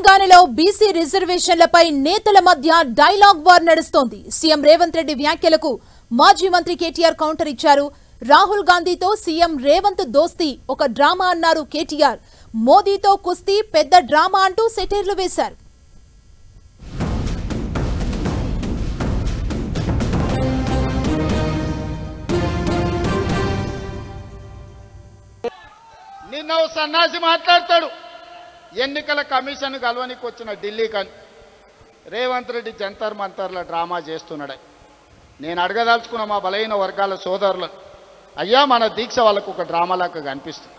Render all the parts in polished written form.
తెలంగాణలో బీసీ రిజర్వేషన్లపై నేతల మధ్య డైలాగ్ వార్ నడుస్తోంది. సీఎం రేవంత్ రెడ్డి వ్యాఖ్యలకు మాజీ మంత్రి కేటీఆర్ కౌంటర్ ఇచ్చారు. రాహుల్ గాంధీతో సీఎం రేవంత్ దోస్తీ ఒక డ్రామా అన్నారు కేటీఆర్. మోదీతో కుస్తీ పెద్ద డ్రామా అంటూ సెటైర్లు వేశారు. నిన్న సన్నాసి మాట్లాడతాడు. ఎన్నికల కమిషన్ కలవనికి వచ్చిన ఢిల్లీకి రేవంత్ రెడ్డి జంతర్ మంతర్ల డ్రామా చేస్తున్నాడు. నేను అడగదలుచుకున్న మా బలహీన వర్గాల సోదరులు, అయ్యా మన దీక్ష వాళ్ళకు ఒక డ్రామాలాగా కనిపిస్తుంది.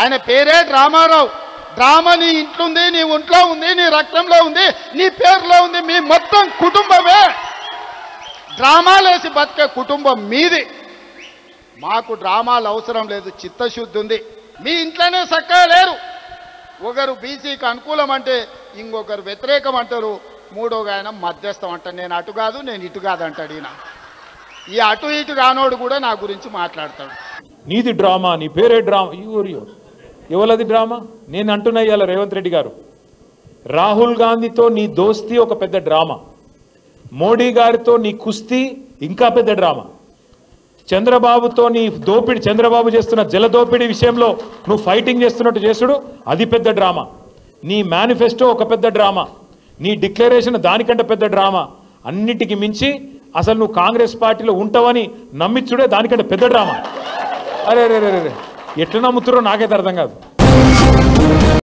ఆయన పేరే డ్రామారావు. డ్రామా నీ ఇంట్లో ఉంది, నీ ఒంట్లో ఉంది, నీ రక్తంలో ఉంది, నీ పేరులో ఉంది. మీ మొత్తం కుటుంబమే డ్రామాలేసి బతికే కుటుంబం మీది. మాకు డ్రామాలు అవసరం లేదు, చిత్తశుద్ధి ఉంది. మీ ఇంట్లోనే చక్కగా లేరు. ఒకరు బీసీకి అనుకూలం అంటే ఇంకొకరు వ్యతిరేకం అంటారు. మూడోగా ఆయన మధ్యస్థం అంటారు. నేను అటు కాదు, నేను ఇటు కాదు అంటాడు. ఈయన ఈ అటు ఇటు కానోడు కూడా నా గురించి మాట్లాడతాడు. నీది డ్రామా, నీ పేరే డ్రామా. ఎవరది డ్రామా? నేను అంటున్నా ఇవాళ రేవంత్ రెడ్డి గారు, రాహుల్ గాంధీతో నీ దోస్తీ ఒక పెద్ద డ్రామా, మోడీ గారితో నీ కుస్తీ ఇంకా పెద్ద డ్రామా, చంద్రబాబుతో నీ దోపిడి, చంద్రబాబు చేస్తున్న జల దోపిడీ విషయంలో నువ్వు ఫైటింగ్ చేస్తున్నట్టు చేసుడు అది పెద్ద డ్రామా, నీ మేనిఫెస్టో ఒక పెద్ద డ్రామా, నీ డిక్లరేషన్ దానికంటే పెద్ద డ్రామా, అన్నిటికీ మించి అసలు నువ్వు కాంగ్రెస్ పార్టీలో ఉంటావని నమ్మించుడే దానికంటే పెద్ద డ్రామా. అరే రే రే రే ఎట్లా నమ్ముతురో నాకైతే అర్థం కాదు.